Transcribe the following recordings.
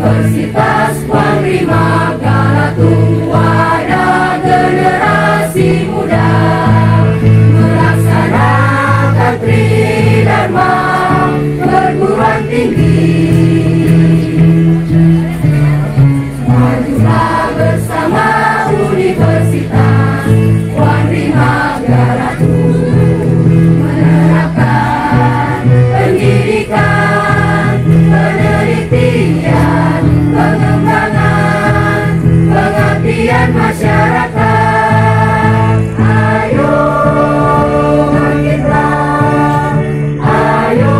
Universitas Puan Rimagala wadah generasi muda melaksanakan tridharma perguruan tinggi. Majulah bersama Universitas Puan Rimagala menerapkan pendidikan, penelitian, pengembangan, pengabdian masyarakat. Ayo bangkitlah, ayo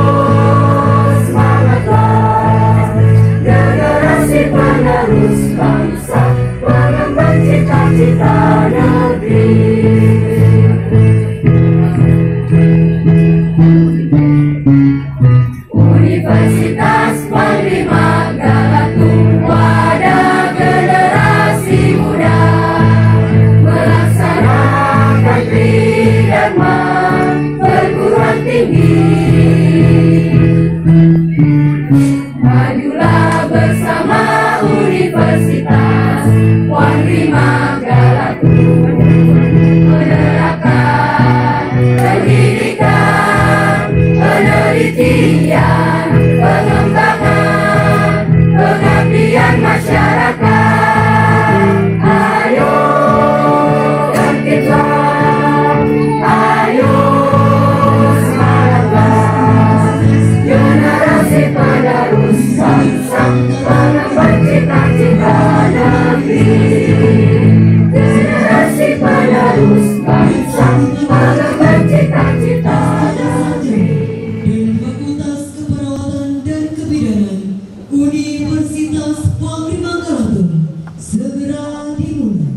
semangatlah, generasi penerus bangsa, pengemban cita-cita negeri. Universitas Puan Rimagala wadah generasi muda melaksanakan tridharma perguruan tinggi. Majulah bersama Universitas Puan Rimagala menerapkan pendidikan, penelitian, pengembangan, pengabdian masyarakat. Ayo bangkitlah, ayo semangatlah, generasi penerus bangsa, pengemban cita-cita negeri. Generasi penerus bangsa, pengemban cita-cita negeri. Fakultas Keperawatan dan Kebidanan Universitas Puan Rimagala segera dimulai.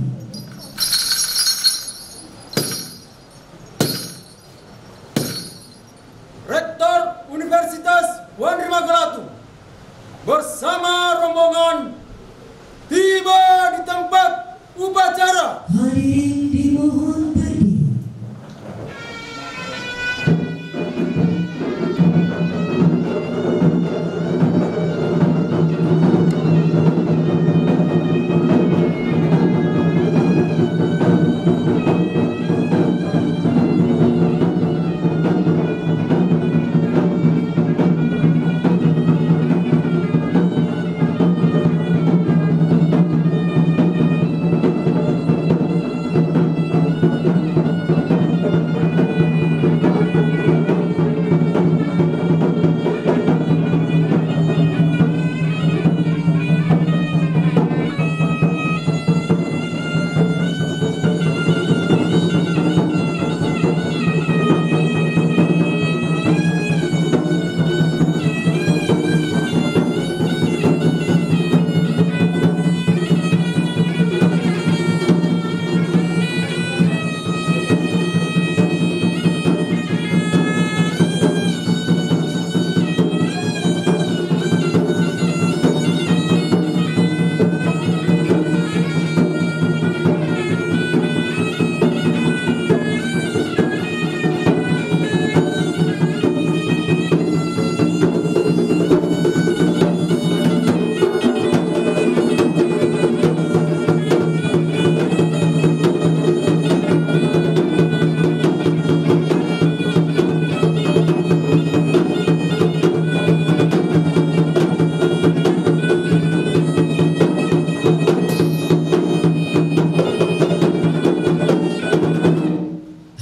Rektor Universitas Puan Rimagala bersama rombongan tiba di tempat upacara. Hadirin dimohon berdiri.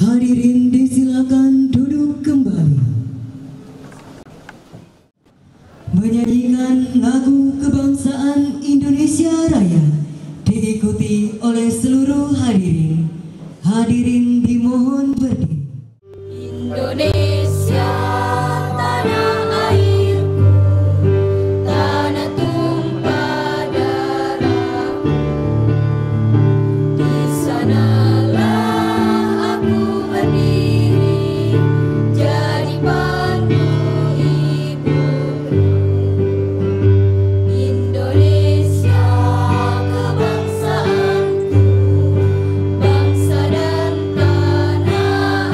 Hadirin disilakan duduk kembali. Menyanyikan lagu kebangsaan Indonesia Raya diikuti oleh seluruh hadirin. Hadirin dimohon berdiri. Indonesia tanah airku, tanah tumpah darahku, di sanalah aku berdiri jadi pandu ibuku. Indonesia kebangsaanku, bangsa dan tanah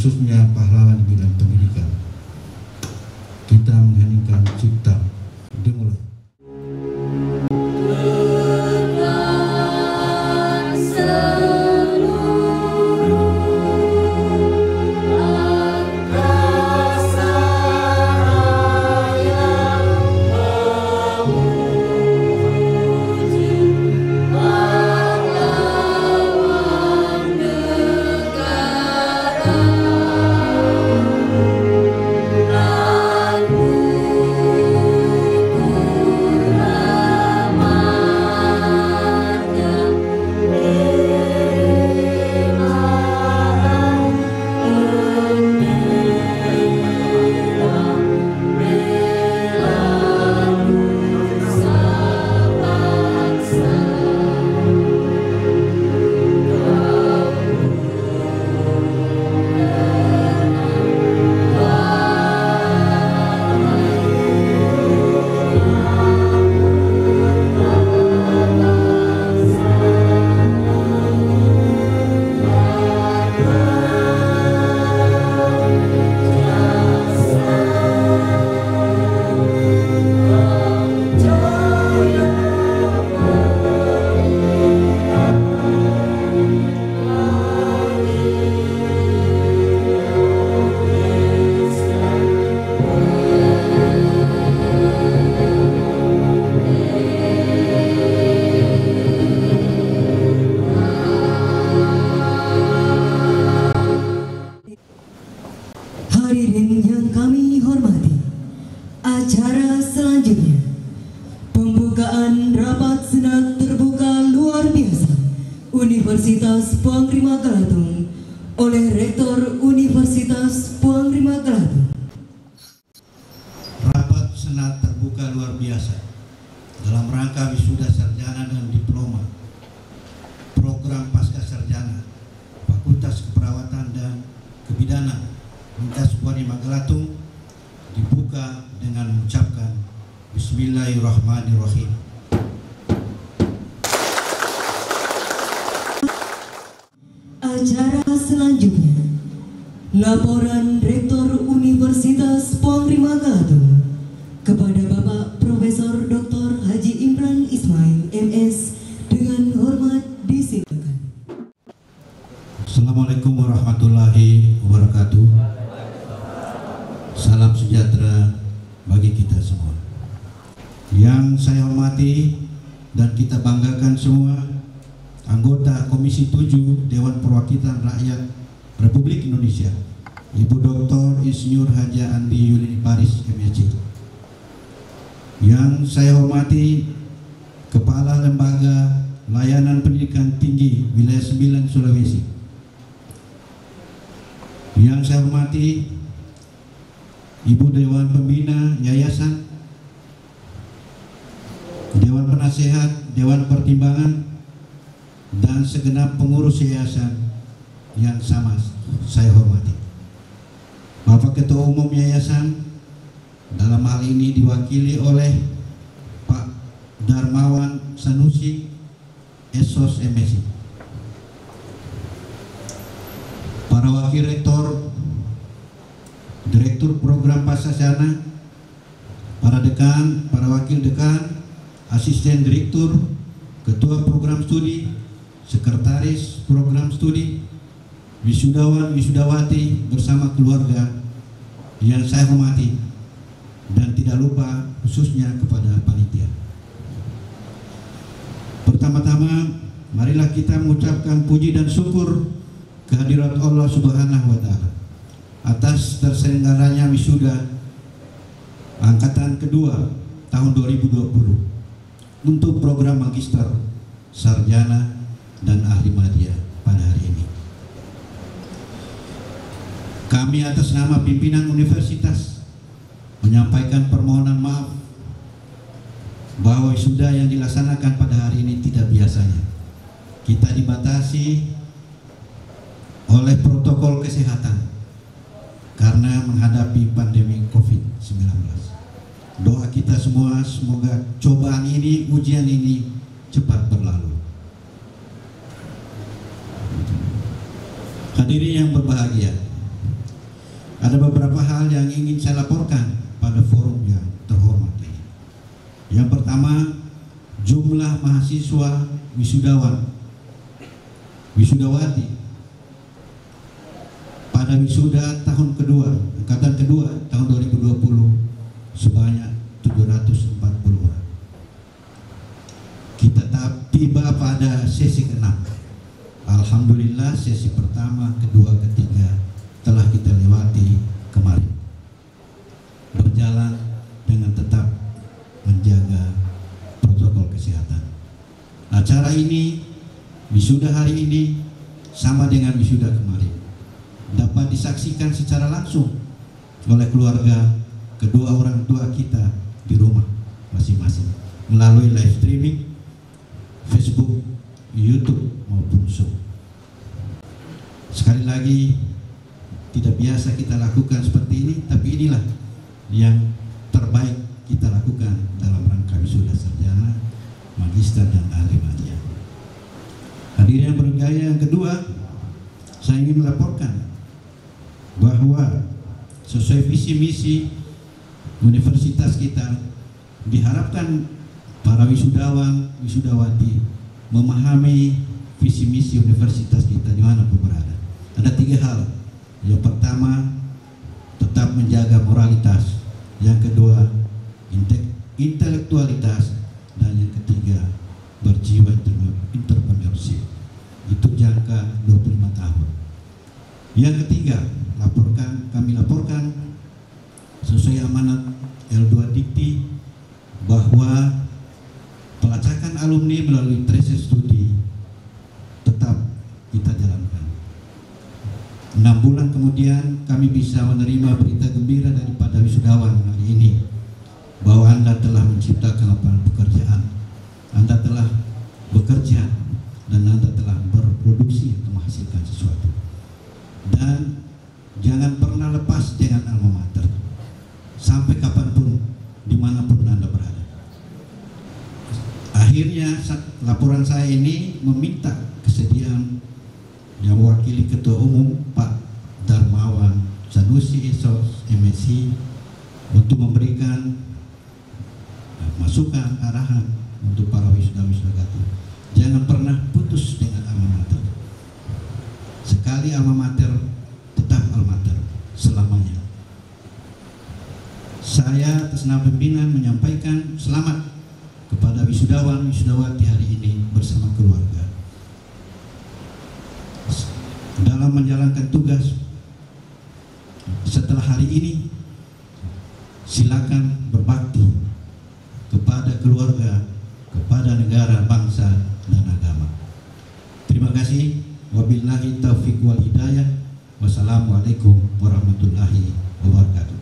khususnya pahlawan di bidang pendidikan. Kita mengheningkan cipta. Dimulai. Hadirin yang kami hormati, acara selanjutnya pembukaan rapat senat terbuka luar biasa Universitas Puang Rima Galatung oleh Rektor Universitas Puang Rima Galatung. Rapat senat terbuka luar biasa dalam rangka wisuda sarjana dan diploma, program pasca sarjana, Fakultas Keperawatan dan Kebidanan Universitas Puang Rima Galatung dibuka dengan mengucapkan Bismillahirrahmanirrahim. Acara selanjutnya, laporan Rektor Universitas Puang Rima Galatung kepada Bapak Profesor Dr. Haji Imran Ismail MS dengan hormat disilakan. Assalamualaikum warahmatullahi wabarakatuh. Salam sejahtera bagi kita semua. Yang saya hormati dan kita banggakan semua, anggota Komisi 7 Dewan Perwakilan Rakyat Republik Indonesia, Ibu Dr. Insinyur Haja Andi Yulini Paris MSc. Yang saya hormati Kepala Lembaga Layanan Pendidikan Tinggi Wilayah 9 Sulawesi. Yang saya hormati Ibu Dewan Pembina Yayasan, Dewan Penasehat, Dewan Pertimbangan, dan segenap pengurus yayasan yang sama saya hormati. Bapak Ketua Umum Yayasan dalam hal ini diwakili oleh Pak Darmawan Sanusi, Esos MSc. Para Wakil Rektor, Direktur Program Pasasana, para dekan, para wakil dekan, asisten direktur, ketua program studi, sekretaris program studi, wisudawan, wisudawati bersama keluarga yang saya hormati, dan tidak lupa khususnya kepada panitia. Pertama-tama, marilah kita mengucapkan puji dan syukur kehadirat Allah Subhanahu wa Ta'ala atas terselenggaranya wisuda angkatan kedua tahun 2020 untuk program magister, sarjana, dan ahli madya pada hari ini. Kami atas nama pimpinan universitas menyampaikan permohonan maaf bahwa wisuda yang dilaksanakan pada hari ini tidak biasanya. Kita dibatasi oleh protokol kesehatan karena menghadapi pandemi COVID-19. Doa kita semua semoga cobaan ini, ujian ini cepat berlalu. Hadirin yang berbahagia, ada beberapa hal yang ingin saya laporkan pada forum yang terhormat ini. Yang pertama, jumlah mahasiswa wisudawati pada wisuda tahun kedua, angkatan kedua tahun 2020 sebanyak 740 orang. Kita tiba pada sesi ke-6. Alhamdulillah sesi pertama, kedua, ketiga telah kita lewati kemarin. Berjalan dengan tetap menjaga protokol kesehatan. Acara ini, wisuda hari ini sama dengan wisuda kemarin, dapat disaksikan secara langsung oleh keluarga kedua orang tua kita di rumah masing-masing melalui live streaming Facebook, YouTube maupun Zoom. Sekali lagi, tidak biasa kita lakukan seperti ini, tapi inilah yang terbaik kita lakukan dalam rangka wisuda sarjana, magister dan ahli media. Hadirin yang berbahagia, yang kedua, saya ingin melaporkan bahwa sesuai visi misi universitas kita, diharapkan para wisudawan, wisudawati memahami visi misi universitas kita dimanapun berada. Ada 3 hal. Yang pertama, tetap menjaga moralitas. Yang kedua, intelektualitas. Dan yang ketiga, berjiwa entrepreneurship. Itu jangka 25 tahun. Yang ketiga, kami laporkan sesuai amanat L2 Dikti bahwa pelacakan alumni melalui tracer studi tetap kita jalankan. 6 bulan kemudian kami bisa menerima berita gembira daripada wisudawan hari ini bahwa Anda telah menciptakan lapangan pekerjaan, Anda telah bekerja, dan Anda telah berproduksi untuk menghasilkan sesuatu. Dan jangan pernah lepas dengan alma mater sampai kapanpun, dimanapun Anda berada. Akhirnya laporan saya ini meminta kesediaan yang mewakili Ketua Umum Pak Darmawan Sanusi Esos MSI untuk memberikan masukan, arahan untuk para wisuda-wisuda. Jangan pernah putus dengan alma mater. Sekali alma mater, tetap alma mater selamanya. Saya atas nama pimpinan menyampaikan selamat kepada wisudawan, wisudawati hari ini bersama keluarga. Dalam menjalankan tugas setelah hari ini, silakan berbakti kepada keluarga, kepada negara, bangsa, dan agama. Terima kasih. Wabillahi taufiq wal hidayah. Wassalamualaikum warahmatullahi wabarakatuh.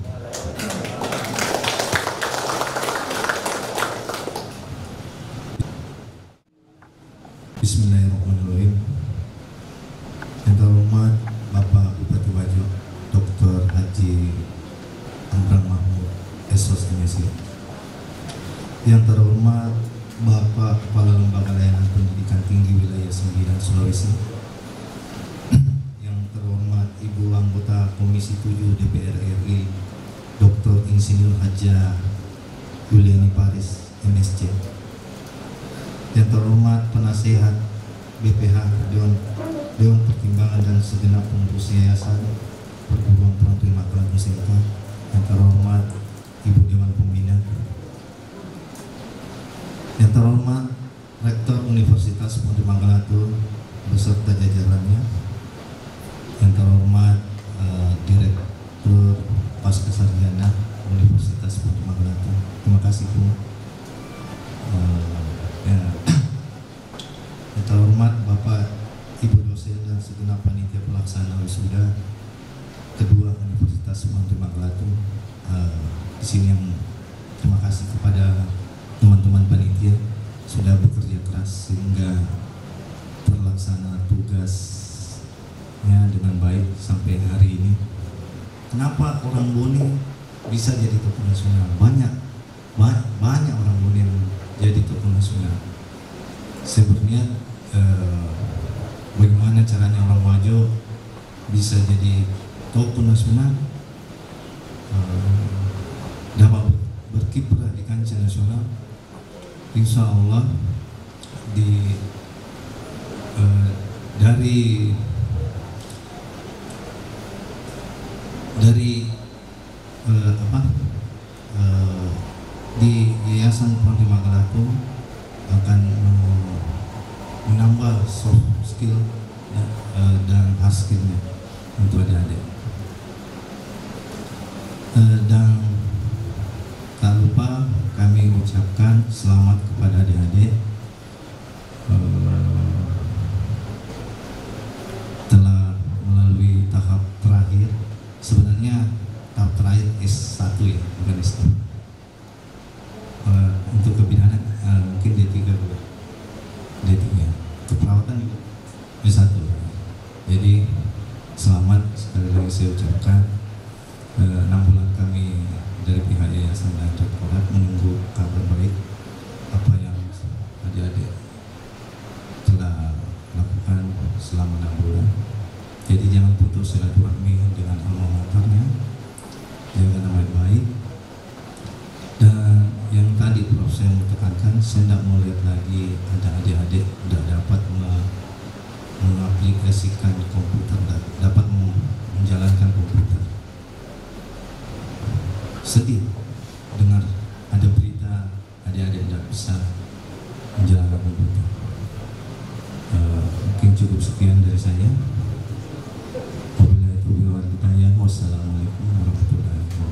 Bismillahirrahmanirrahim. Yang terhormat Bapak Bupati Wajo Dr. Haji Imran Mahmud Esos MSI. Yang terhormat Bapak Kepala Lembaga Layanan Pendidikan Tinggi Wilayah 9 Sulawesi. Yang terhormat Ibu Anggota Komisi 7 DPR RI Dr. Insinyur Haja Yuliani Paris MSc. Yang terhormat penasehat BPH Dewan Pertimbangan dan segenap pengurus yayasan perguruan perantau Makalah Nusantara. Yang terhormat Ibu Dewan Pembina. Yang terhormat Rektor Universitas Ponti Manggalatur beserta jajarannya. Yang terhormat Direktur Pascasarjana Universitas Ponti Manggalatur. Terima kasih Bu. Yang terhormat Bapak Ibu dosen dan segenap panitia pelaksana wisuda kedua Universitas Ponti Manggalatur. Di sini yang terima kasih kepada teman-teman panitia sudah bekerja keras sehingga terlaksana tugasnya dengan baik sampai hari ini. Kenapa orang Bone bisa jadi tokoh nasional? Banyak orang Bone yang jadi tokoh nasional. Sebenarnya bagaimana caranya orang Wajo bisa jadi tokoh nasional? berkiprah di kancah nasional, insya Allah dari di Yayasan Puang Rima Galatung akan menambah soft skill dan hard skillnya untuk adik-adik. Dan tak lupa kami ucapkan selamat kepada adik-adik telah melalui tahap terakhir. Sebenarnya tahap terakhir S1 ya, bukan S2. Untuk kebidanan mungkin D3 keperawatan juga S1. Jadi selamat sekali lagi saya ucapkan. 6 bulan kami dari pihak yayasan dan rektorat menunggu kabar baik apa yang adik-adik telah lakukan selama 6 bulan. Jadi jangan putus silaturahmi dengan alma maternya, jaga nama baik. Dan yang tadi Prof saya mau tekankan, saya tidak mau lihat lagi ada adik-adik tidak dapat mengaplikasikan komputer, dapat menjalankan komputer. Sedih dengar ada berita adik-adik tidak bisa menjalankan komputer. Mungkin cukup sekian dari saya. Wassalamualaikum warahmatullahi wabarakatuh.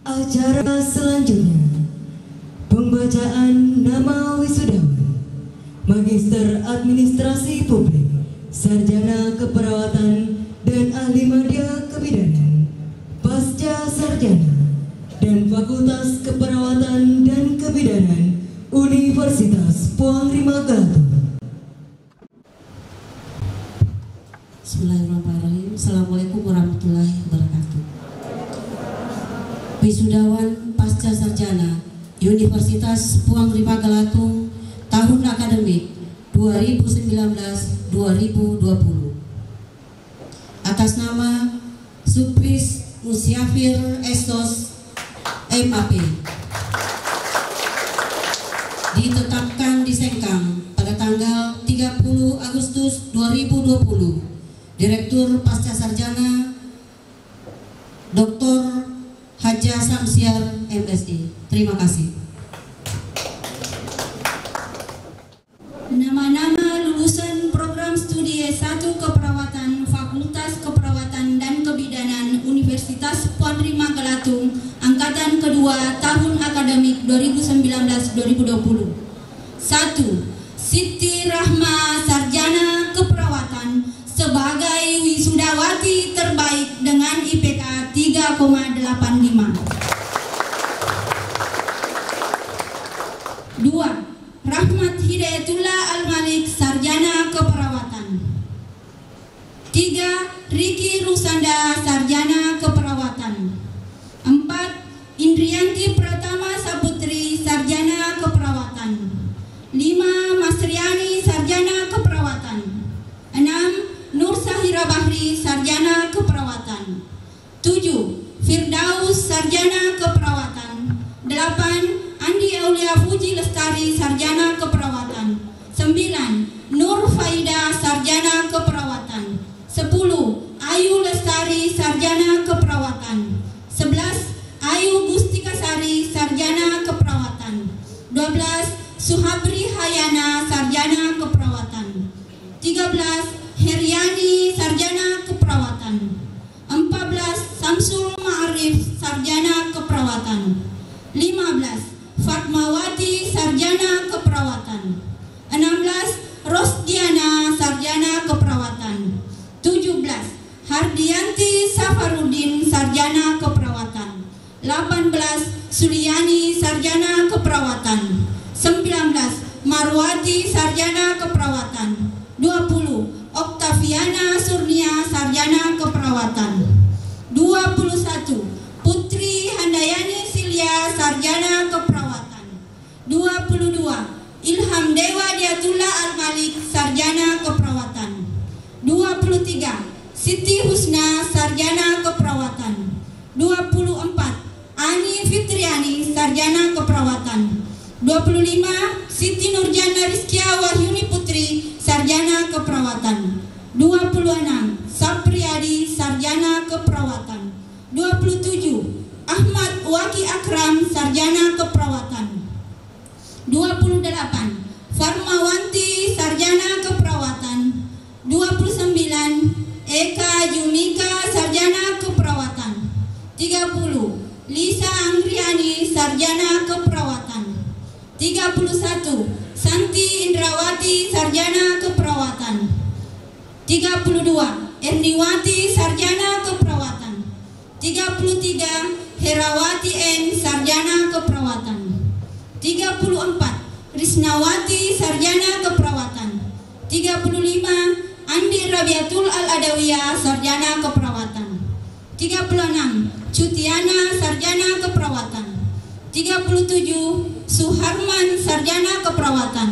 Acara selanjutnya, pembacaan nama wisudawan Magister Administrasi Publik, Sarjana Keperawatan dan Ahli Media Kebidanan, Pasca Sarjana dan Fakultas Keperawatan dan Kebidanan Universitas Puang Rima Galatung. Bismillahirrahmanirrahim. Assalamualaikum warahmatullahi wabarakatuh. Wisudawan Pasca Sarjana Universitas Puang Rima Galatung tahun akademik 2019-2020. Atas nama Supris Musyafir Estos MAP, ditetapkan di Sengkang pada tanggal 30 Agustus 2020. Direktur Pasca Sarjana Dr. Haja Samsiar MSI. Terima kasih. Nama-nama lulusan program studi S1 Keperawatan Fakultas Keperawatan dan Kebidanan Universitas Puang Rima Galatung angkatan kedua tahun akademik 2019-2020. 1. Siti Rahma, Sarjana Keperawatan, sebagai wisudawati terbaik dengan IPK 3,85. 2. Rahmat Hidayatullah Al-Malik, Sarjana Keperawatan. 3. Riki Rusanda, Sarjana Keperawatan. 4. Indrianti Pratama Saputri, Sarjana Keperawatan. 5. Masriani, Sarjana Keperawatan. 6. Nur Sahira Bahri, Sarjana Keperawatan. 7. Firdaus, Sarjana Keperawatan. 8. Andi Aulia Fuji Lestari, Sarjana Keperawatan. 9. Nur Faida, Sarjana Keperawatan. 10. Ayu Lestari, Sarjana Keperawatan. 11. Ayu Gustikasari, Sarjana Keperawatan. 12. Suhabri Hayana, Sarjana Keperawatan. 13. Heriani, Sarjana Keperawatan. 14. Samsul Ma'arif, Sarjana Keperawatan. 15. Fatmawati, Sarjana Keperawatan. 16. Rosdiana, Sarjana Keperawatan. 17. Hardianti Safarudin, Sarjana Keperawatan. 18. Suliani, Sarjana Keperawatan. 19. Marwati, Sarjana Keperawatan. 20. Oktaviana Surnia, Sarjana Keperawatan. 21. Putri Handayani Silya, Sarjana Keperawatan. 22. Ilham Dewa Diatullah Al-Malik, Sarjana Keperawatan. 23. Siti Husna, Sarjana Keperawatan. 24. Ani Fitriani, Sarjana Keperawatan. 25. Siti Nurjana Rizkia Wahyuni Putri, Sarjana Keperawatan. 26. Sapriyadi, Sarjana Keperawatan. 27. Ahmad Waki Akram, Sarjana Keperawatan. 28. Farmawanti, Sarjana Keperawatan. 29. Eka Jumika, Sarjana Keperawatan. 30. Lisa Anggriani, Sarjana Keperawatan. 31. Santi Indrawati, Sarjana Keperawatan. 32. Erniwati, Sarjana Keperawatan. 33. Herawati N, Sarjana Keperawatan. 34. Risnawati, Sarjana Keperawatan. 35. Andi Rabiatul Al-Adawiyah, Sarjana Keperawatan. 36. Cutiana, Sarjana Keperawatan. 37. Suharman, Sarjana Keperawatan.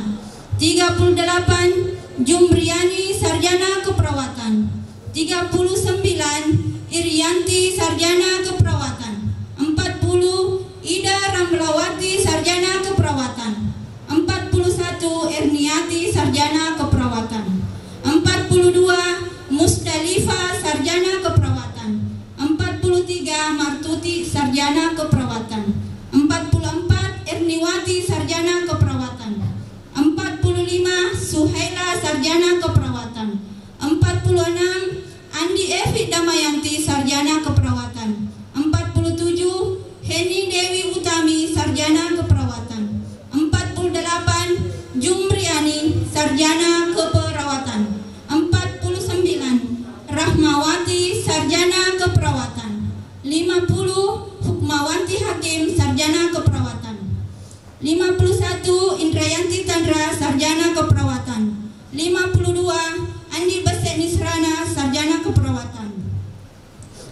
38. Jumriani, Sarjana Keperawatan. 39. Irianti, Sarjana Keperawatan. 40. Ida Ramlawati, Sarjana Keperawatan. 41. Erniati, Sarjana Keperawatan. 42. Musdalifah, Sarjana Keperawatan. 43. Martuti, Sarjana Keperawatan. 44. Erniwati, Sarjana Keperawatan. 45. Suhaila, Sarjana Keperawatan. 46. Andi Evi Damayanti, Sarjana Keperawatan. 47. Heni Dewi Utami, Sarjana Keperawatan. 48. Jumriani, Sarjana Keperawatan. 49. Rahmawati, Sarjana Keperawatan. 50. Hukmawanti Hakim, Sarjana Keperawatan. 51. Indrayanti Tandra, Sarjana Keperawatan. 52. Andi Basek Nisrana, Sarjana Keperawatan.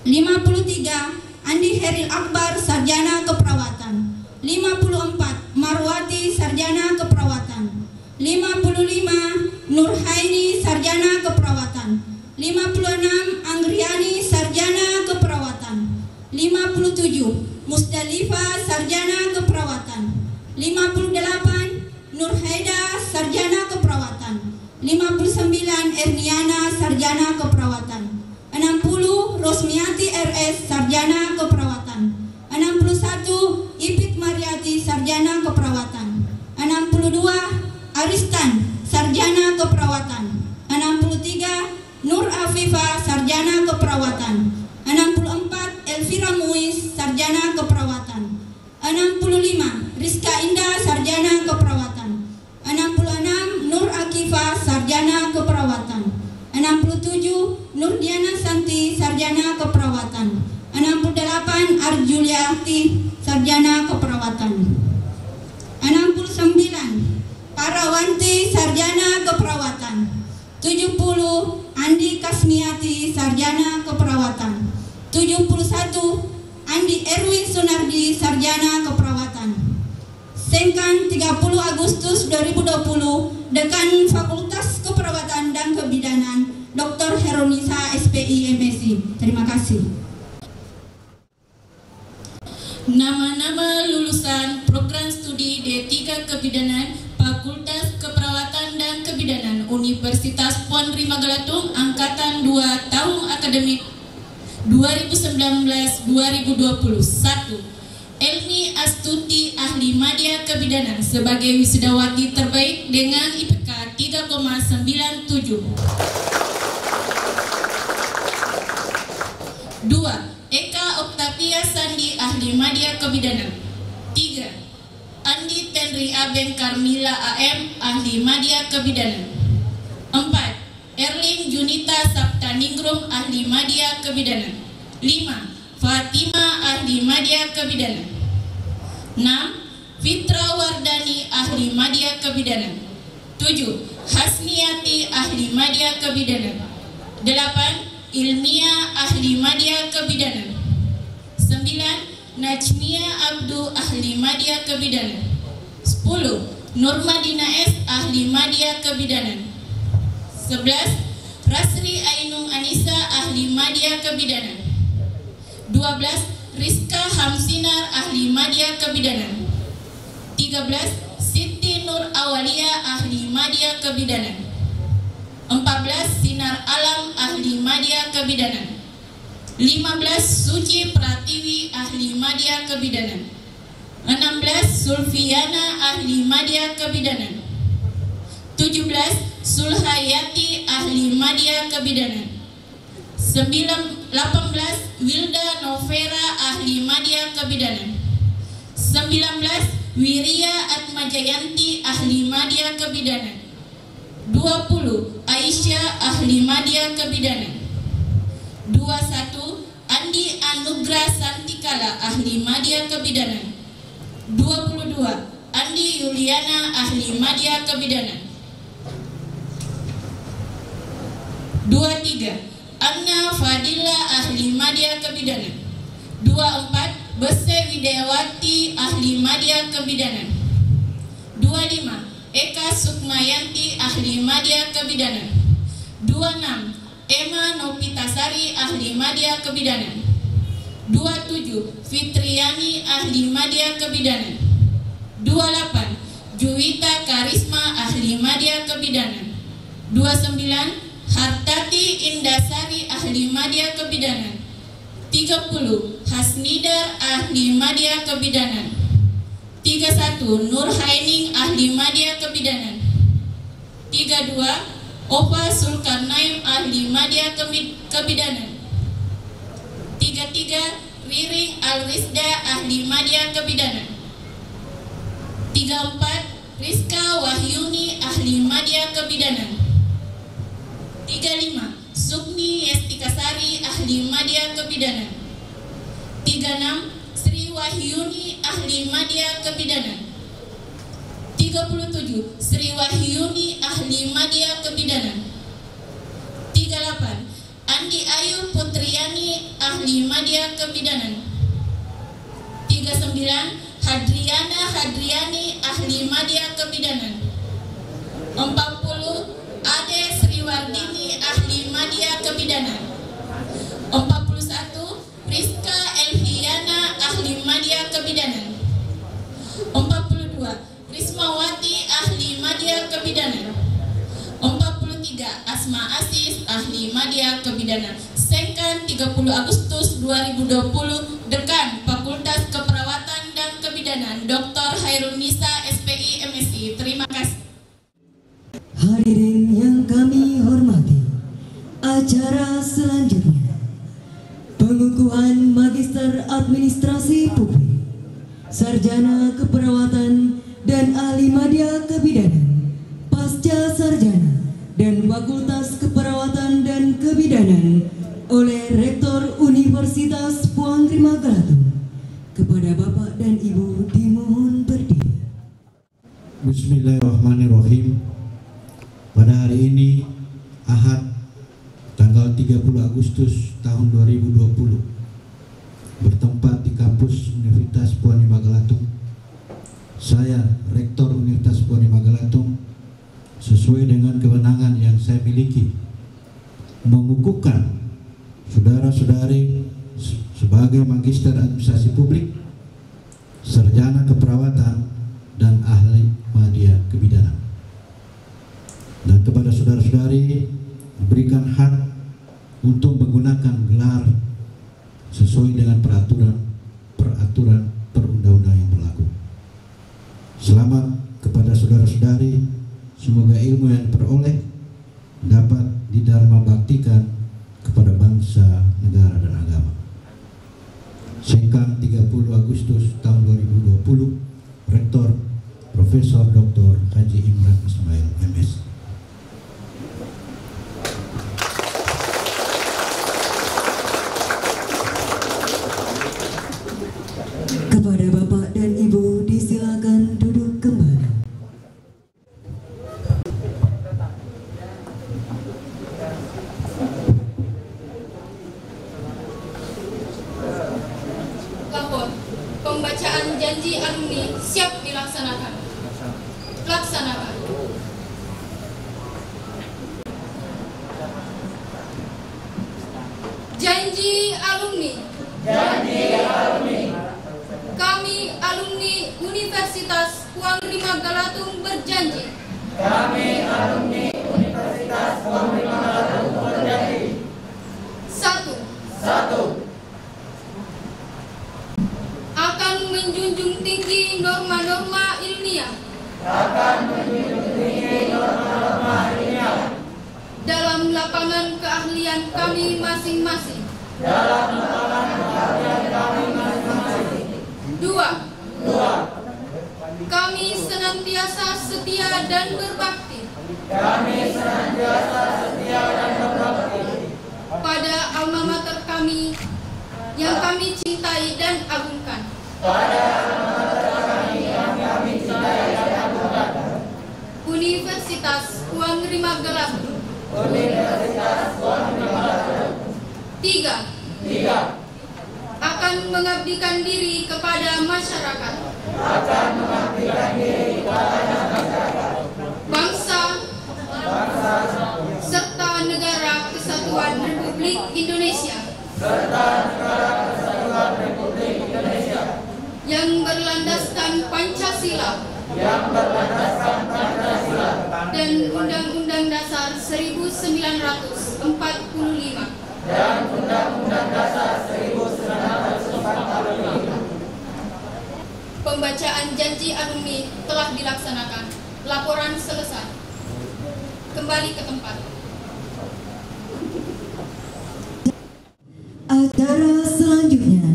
53. Andi Heril Akbar, Sarjana Keperawatan. 54. Marwati, Sarjana Keperawatan. 55. Nurhaini, Sarjana Keperawatan. 56. Anggriani, Sarjana Keperawatan. 57. Musdalifah, Sarjana Keperawatan. 58. Nurhaida, Sarjana Keperawatan. 59. Erniana, Sarjana Keperawatan. 60. Rosmiati RS, Sarjana Keperawatan. 61. Ipit Mariati, Sarjana Keperawatan. 62. Aristan, Sarjana Keperawatan. 63. Nur Afifah, Sarjana Keperawatan. 64. Elvira Muiz, Sarjana Keperawatan. 65. Rizka Indah, Sarjana Keperawatan. 66. Nur Akifah, Sarjana Keperawatan. 67. Nurdiana Santi, Sarjana Keperawatan. 68. Arjuliati, Sarjana Keperawatan. 69. Parawanti, Sarjana Keperawatan. 70. Andi Kasmiati, Sarjana Keperawatan. 71. Andi Erwin Sunardi, Sarjana Keperawatan. Sengkan 30 Agustus 2020, Dekan Fakultas Keperawatan dan Kebidanan, Dr. Heronisa SPI MSI. Terima kasih. Nama-nama lulusan program studi D3 Kebidanan Fakultas Keperawatan dan Kebidanan Universitas Puan Rimagalatung Angkatan 2 tahun akademik 2019-2021. Elmi Astuti, Ahli Madya Kebidanan sebagai wisudawati terbaik dengan IPK 3,97. 2. Eka Oktavia Sandi, Ahli Madya Kebidanan. 3. Andi Tenri Aben Karmila AM, Ahli Madya Kebidanan. 4. Erlin Junita Saptaningrum, Ahli Madya Kebidanan. 5. Fatima, Ahli Madya Kebidanan. 6. Fitra Wardani, Ahli Madya Kebidanan. 7. Hasniati, Ahli Madya Kebidanan. 8. Ilmia, Ahli Madya Kebidanan. 9. Najmia Abdu, Ahli Madya Kebidanan. 10. Nurmadina S, Ahli Madya Kebidanan. 11. Rasri Ainung Anissa, ahli media kebidanan. 12. Rizka Hamsinar, ahli media kebidanan. 13. Siti Nur Awalia, ahli media kebidanan. 14. Sinar Alam, ahli media kebidanan. 15. Suci Pratiwi, ahli media kebidanan. 16. Sulfiana, ahli media kebidanan. 17. Sulhayati, ahli media kebidanan. 18. Wilda Novera, ahli media kebidanan. 19. Wiria Atmajayanti, ahli media kebidanan. 20. Aisyah, ahli media kebidanan. 21. Andi Anugrah Santikala, ahli media kebidanan. 22. Andi Yuliana, ahli media kebidanan. 23. Anna Fadila, ahli media kebidanan. 24. Bese Widiawati, ahli media kebidanan. 25. Eka Sukmayanti, ahli media kebidanan. 26. Emma Nopitasari, ahli media kebidanan. 27. Fitriani, ahli media kebidanan. 28. Juwita Karisma, ahli media kebidanan. 29. Hartati Indasari, ahli media kebidanan. 30. Hasnidar, ahli media kebidanan. 31. Nurhaining, ahli media kebidanan. 32. Opa Sulkarnaim, ahli media kebidanan. 33. Riring Alrisda, ahli media kebidanan. 34. Rizka Wahyuni, ahli media kebidanan. 35. Sukni Yestikasari, ahli media kebidanan. 36. Sri Wahyuni, ahli media kebidanan. 37. Sri Wahyuni, ahli media kebidanan. 38. Andi Ayu Putriani, ahli media kebidanan. 39. Hadriana Hadriani, ahli media kebidanan. 40. Ade Sriwardini, ahli media kebidanan. 41. Rizka Elviana, ahli media kebidanan. 42. Rismawati, ahli media kebidanan. 43. Asma Asis, ahli media kebidanan. Sengkan 30 Agustus 2020, Dekan Fakultas Keperawatan dan Kebidanan, Dr. Hairul Nisa, SPI, MSI. Terima kasih. Hadirin yang kami hormati, acara selanjutnya pengukuhan Magister Administrasi Publik, Sarjana Keperawatan dan Ahli Media Kebidanan, Pasca Sarjana dan Fakultas Keperawatan dan Kebidanan oleh Rektor Universitas Puangri Magalatung. Kepada Bapak dan Ibu dimohon berdiri. Bismillahirrahmanirrahim. Pada hari ini, Ahad, tanggal 30 Agustus tahun 2020, bertempat di kampus Universitas Puani Magalatung, saya, Rektor Universitas Puani Magalatung, sesuai dengan kewenangan yang saya miliki, mengukuhkan saudara-saudari sebagai Magister Administrasi Publik, Sarjana Keperawatan, dan Ahli Media Kebidanan. Dan kepada saudara-saudari diberikan hak untuk menggunakan gelar sesuai dengan peraturan perundang-undangan yang berlaku. Selamat kepada saudara-saudari, semoga ilmu yang diperoleh dapat didharma baktikan kepada bangsa, negara, dan agama. Sengkang 30 Agustus tahun 2020, Rektor Profesor Dr. Haji Imran Ismail, MS. Kepada Bapak dan Ibu disilakan duduk kembali. Lapor, pembacaan janji alumni siap dilaksanakan. Laksanakan. Janji alumni. Kami alumni Universitas Puang Rima Galatung berjanji. Satu. Akan menjunjung tinggi norma-norma ilmiah. Dalam lapangan keahlian kami masing-masing. Dua. Kami senantiasa setia dan berbakti. Pada alma mater kami yang kami cintai dan agungkan. Universitas Puang Rima Galatung. Tiga. Akan mengabdikan diri kepada masyarakat. Bangsa serta negara kesatuan Republik Indonesia. Yang berlandaskan Pancasila. Dan Undang-Undang Dasar 1945. Pembacaan janji alumni telah dilaksanakan. Laporan selesai. Kembali ke tempat. Acara selanjutnya,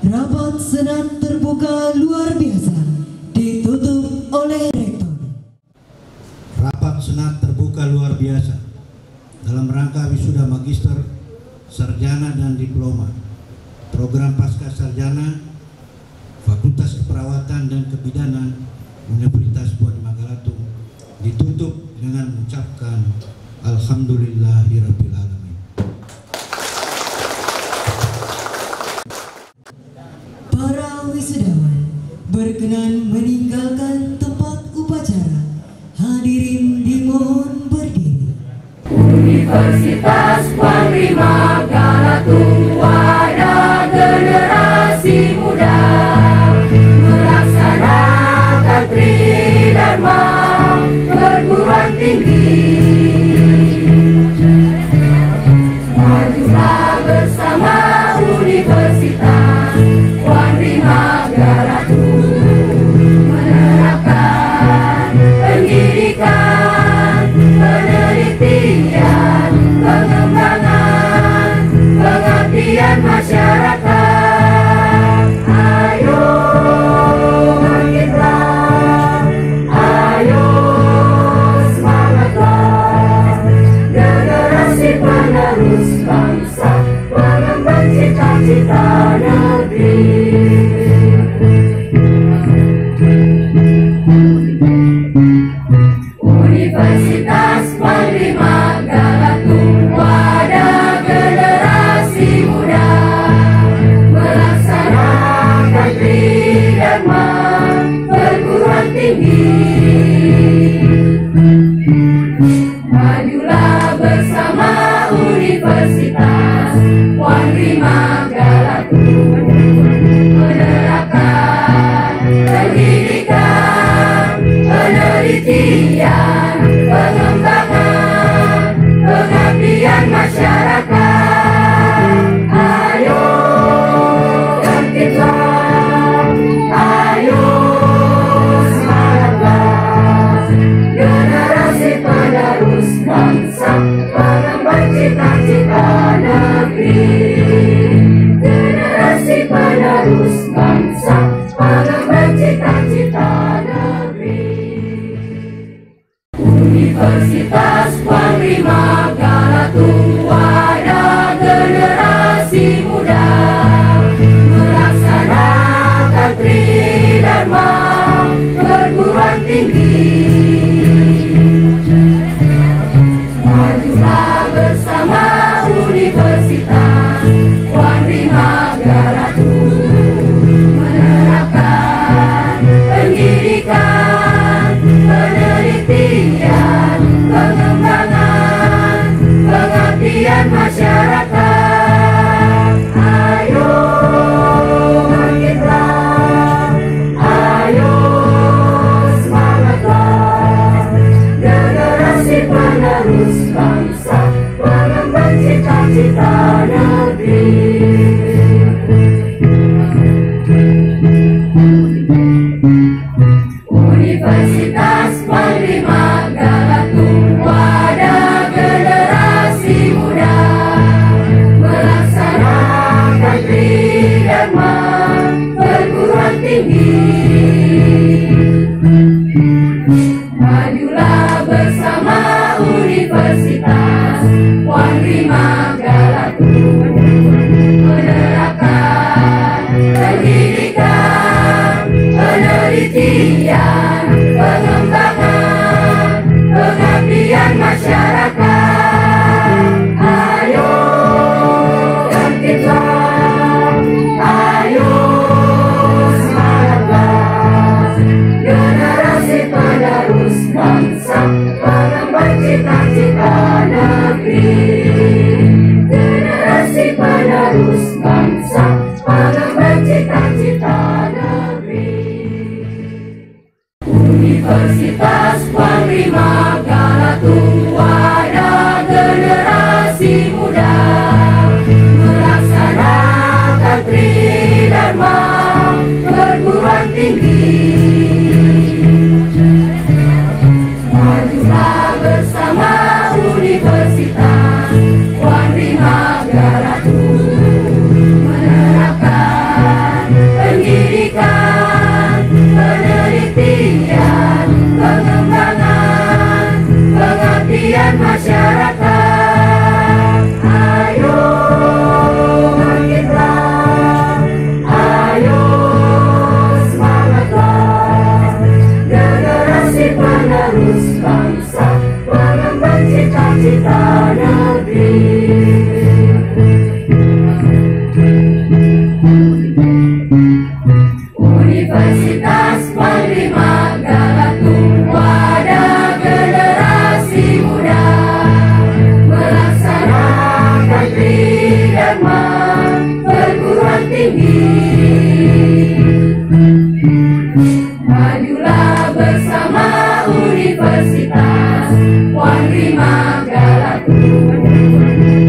rapat senat terbuka luar biasa ditutup oleh rektor. Rapat senat terbuka luar biasa dalam rangka wisuda magister, sarjana dan diploma, program pasca sarjana, Fakultas Keperawatan dan Kebidanan Universitas Puang Rima Galatung ditutup dengan mengucapkan Alhamdulillahirabbil alamin. Para wisudawan berkenan meninggalkan tempat upacara. Hadirin dimohon berdiri. Universitas Puang Rima Galatung wadah generasi muda melaksanakan tridharma perguruan tinggi. Majulah bersama Universitas Puang Rima Galatung menerapkan pendidikan, penelitian, pengembangan, pengabdian masyarakat. Ayo bangkitlah, ayo semangatlah, generasi penerus bangsa mengemban cita-cita negeri. Universitas Puang Rima Galatung wadah generasi muda melaksanakan tridharma perguruan tinggi. Majulah bersama Universitas Puang Rima Galatung menerapkan pendidikan, penelitian, pengembangan, pengabdian masyarakat. Ayo bangkitlah, ayo semangatlah, generasi penerus bangsa mengemban cita-cita negeri. Generasi penerus bangsa mengemban cita-cita negeri. Universitas Puang Rima Galatung wadah generasi muda melaksanakan tridharma perguruan tinggi. Majulah bersama Universitas Puang Rima Galatung menerapkan pendidikan, penelitian, pengembangan, pengabdian masyarakat. cita negeri. Universitas Panglima Galatung, wadah generasi muda melaksanakan tridharma perguruan tinggi. Majulah bersama Universitas Panglima Galatung, menerapkan pendidikan, penelitian, pengembangan, pengabdian masyarakat. Ayo bangkitlah, ayo semangatlah, generasi penerus bangsa, pengemban cita-cita negeri. Generasi penerus bangsa, pengemban cita-cita negeri. Universitas Panglima Galatung, wadah generasi muda melaksanakan tridharma perguruan tinggi. Majulah bersama Universitas Panglima Galatung, menerapkan pendidikan, penelitian, pengembangan, pengabdian masyarakat. Ayo bangkitlah, ayo semangatlah, generasi penerus bangsa, pengemban cita-cita negeri. Universitas Panglima Galatung, wadah generasi muda melaksanakan tridharma perguruan tinggi. Majulah bersama Universitas Panglima Galatung,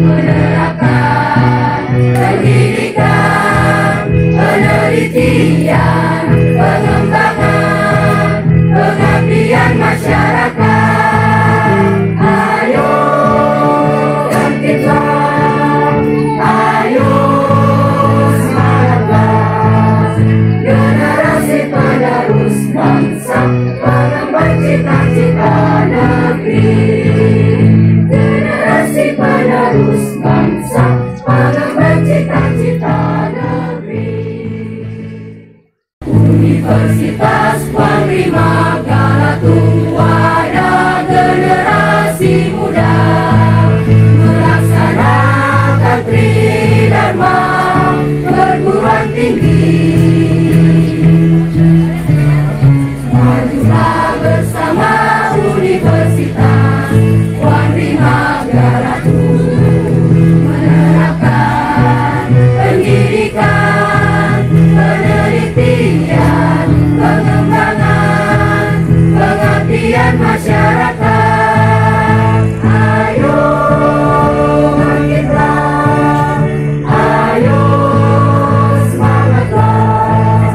menerapkan pendidikan, penelitian, pengembangan, pengabdian masyarakat. Ayo bangkitlah, ayo semangatlah, generasi penerus bangsa, pengemban cita-cita negeri. Generasi penerus bangsa, pengemban cita-cita negeri. Universitas Panglima Galatung, wadah generasi muda melaksanakan tridharma perguruan tinggi. Majulah bersama Universitas Panglima Galatung, menerapkan pendidikan, penelitian, pengembangan, pengabdian masyarakat. Ayo bangkitlah, ayo semangatlah,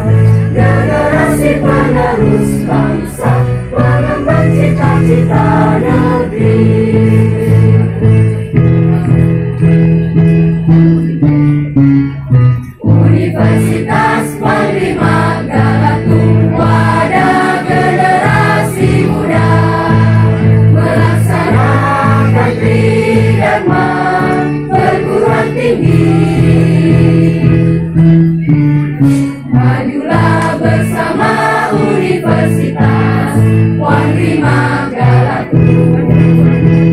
generasi penerus bangsa, pengemban cita-cita negeri. Universitas Panglima Galatung, wadah generasi muda melaksanakan tridharma perguruan tinggi. Majulah bersama Universitas Panglima Galatung,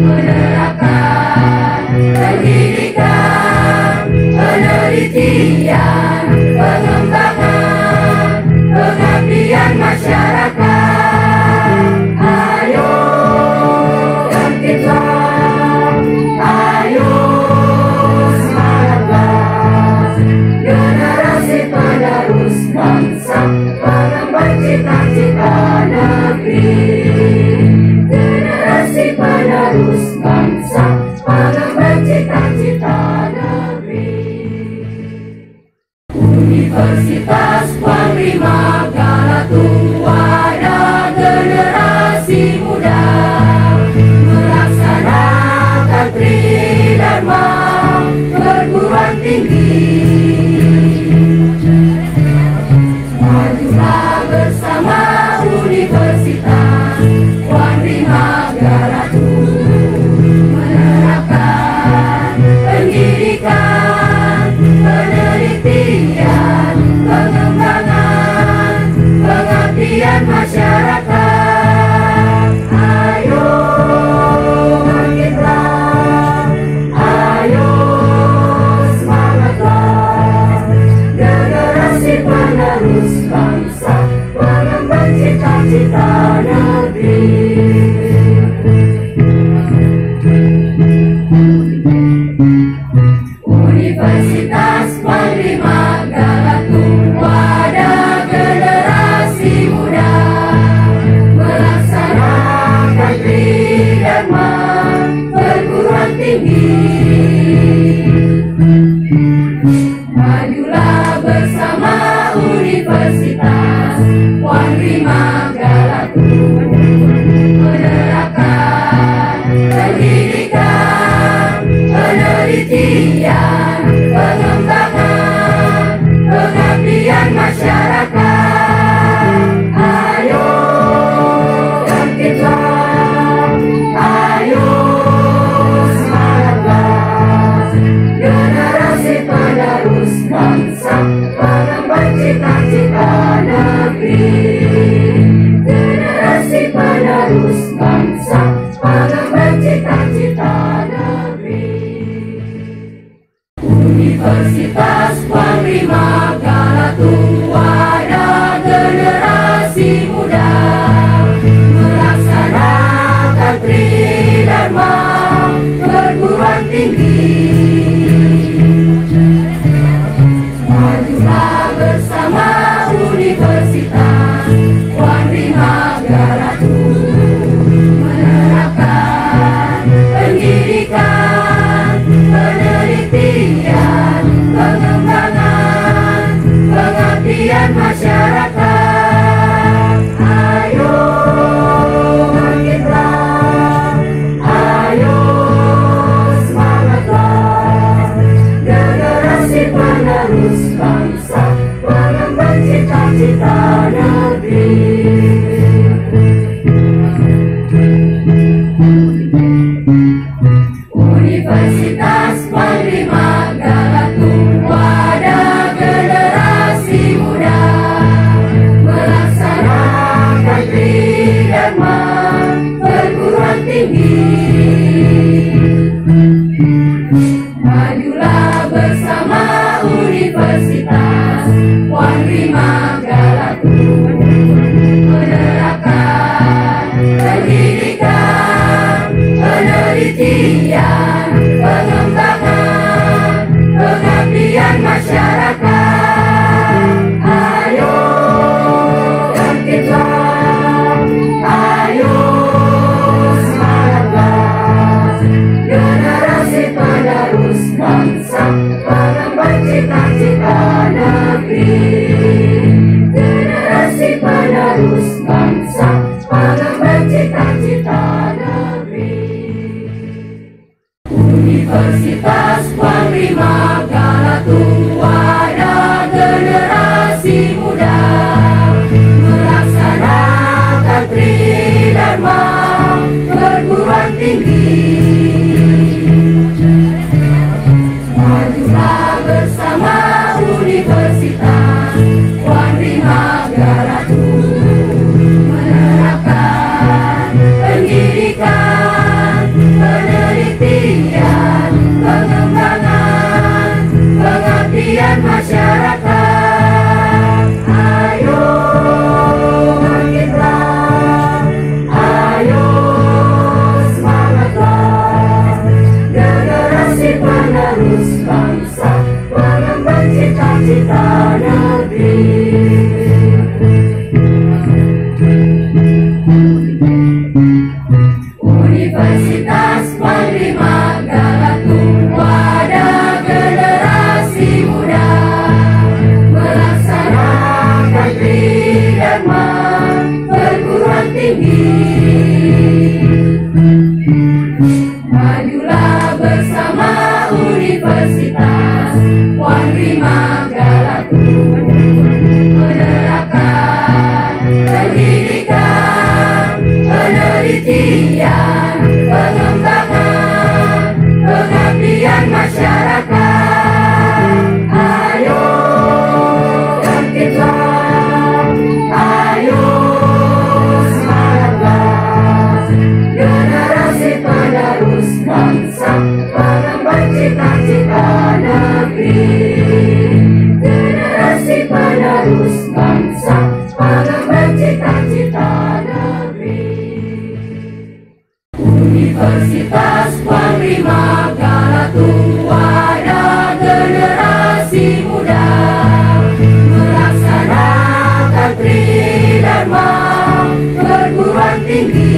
menerapkan pendidikan, penelitian, pengembangan, pengabdian masyarakat. Ayo bangkitlah, ayo semangatlah, cita-cita negeri. Universitas Panglima Galatung, wadah generasi muda melaksanakan tridharma perguruan tinggi. Majulah bersama Universitas Panglima Galatung, menerapkan pendidikan, penelitian, pengembangan, pengabdian masyarakat. Ayo bangkitlah, ayo semangatlah, generasi penerus bangsa, pengemban cita-cita negeri. Universitas Panglima Galatung, wadah generasi muda melaksanakan tridharma perguruan tinggi. Majulah bersama Universitas Panglima Galatung, menerapkan pendidikan, penelitian, pengembangan, pengabdian masyarakat. Ayo bangkitlah, ayo semangatlah, generasi penerus bangsa, pengemban cita-cita negeri. Generasi penerus bangsa, pengemban cita-cita negeri. Universitas Panglima Galatung, wadah generasi muda melaksanakan tridharma perguruan tinggi. Majulah bersama Universitas Panglima Galatung, menerapkan pendidikan, penelitian, pengembangan, pengabdian masyarakat. Ayo bangkitlah, ayo semangatlah, generasi penerus bangsa, pengemban cita-cita negeri. Universitas Panglima Galatung, wadah generasi muda melaksanakan tridharma perguruan tinggi. Majulah bersama Universitas Panglima Galatung, menerapkan pendidikan, penelitian, pengembangan, pengabdian masyarakat. Ayo bangkitlah, ayo semangatlah, generasi penerus bangsa, pengemban cita-cita negeri. Generasi penerus bangsa, pengemban cita-cita negeri. Universitas Panglima Galatung, wadah generasi muda melaksanakan tridharma perguruan tinggi. Majulah bersama Universitas Panglima Galatung, menerapkan pendidikan, penelitian, pengembangan, pengabdian masyarakat. Ayo bangkitlah, ayo semangatlah, generasi penerus bangsa, pengemban cita-cita negeri. Universitas Panglima Galatung, masyarakat, ayo bangkitlah, ayo semangatlah, generasi penerus bangsa, pengemban cita-cita negeri. Generasi penerus bangsa, pengemban cita-cita negeri. Universitas Puan Rima Galatung, wadah generasi muda, melaksanakan Tridharma perguruan tinggi.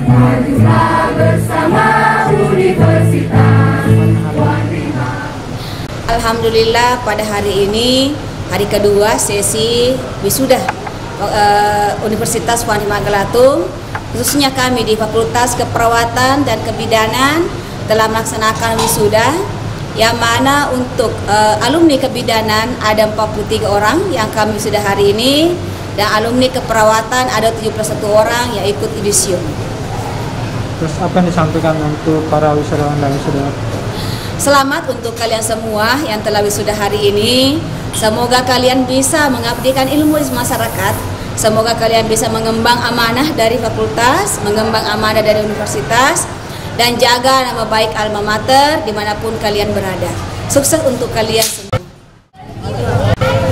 Majulah bersama Universitas Puan Rima. Alhamdulillah pada hari ini, hari kedua sesi wisuda Universitas Puan Rima Galatung, khususnya kami di Fakultas Keperawatan dan Kebidanan telah melaksanakan wisuda, yang mana untuk alumni kebidanan ada 43 orang yang kami wisuda hari ini, dan alumni keperawatan ada 71 orang yang ikut yudisium. Terus apa yang disampaikan untuk para wisudawan dan wisudawan? Selamat untuk kalian semua yang telah wisuda hari ini. Semoga kalian bisa mengabdikan ilmu di masyarakat. Semoga kalian bisa mengembang amanah dari fakultas, mengembang amanah dari universitas, dan jaga nama baik alma mater dimanapun kalian berada. Sukses untuk kalian semua.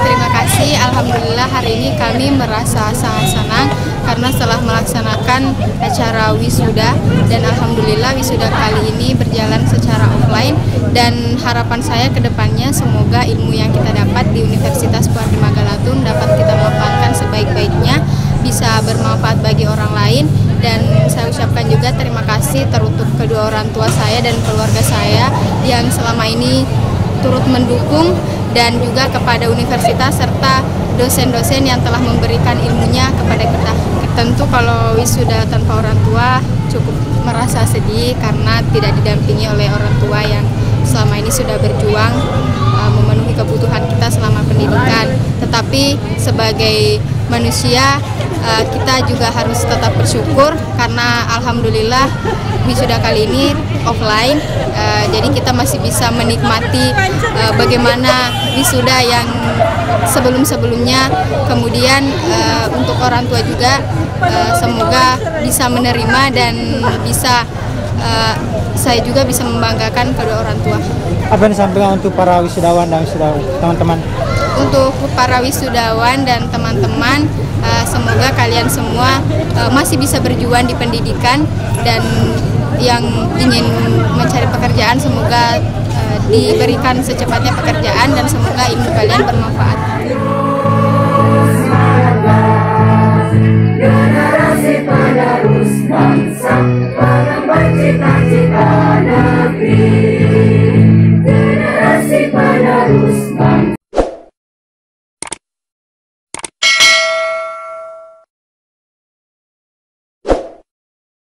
Terima kasih, alhamdulillah hari ini kami merasa sangat senang karena setelah melaksanakan acara wisuda, dan alhamdulillah wisuda kali ini berjalan secara offline, dan harapan saya ke depannya semoga ilmu yang kita dapat di Universitas Puan Rima Galatung dapat kita manfaatkan sebaik-baiknya, bisa bermanfaat bagi orang lain. Dan saya ucapkan juga terima kasih teruntuk kedua orang tua saya dan keluarga saya yang selama ini turut mendukung, dan juga kepada universitas serta dosen-dosen yang telah memberikan ilmunya kepada kita. Tentu kalau wisuda tanpa orang tua cukup merasa sedih karena tidak didampingi oleh orang tua yang selama ini sudah berjuang memenuhi kebutuhan kita selama pendidikan. Tetapi sebagai manusia kita juga harus tetap bersyukur karena alhamdulillah wisuda kali ini offline, jadi kita masih bisa menikmati bagaimana wisuda yang sebelum-sebelumnya. Kemudian untuk orang tua juga semoga bisa menerima dan bisa saya juga bisa membanggakan kedua orang tua. Apa yang disampaikan untuk para wisudawan dan wisudawan teman-teman? Untuk para wisudawan dan teman-teman, semoga kalian semua masih bisa berjuang di pendidikan, dan yang ingin mencari pekerjaan semoga diberikan secepatnya pekerjaan, dan semoga ilmu kalian bermanfaat.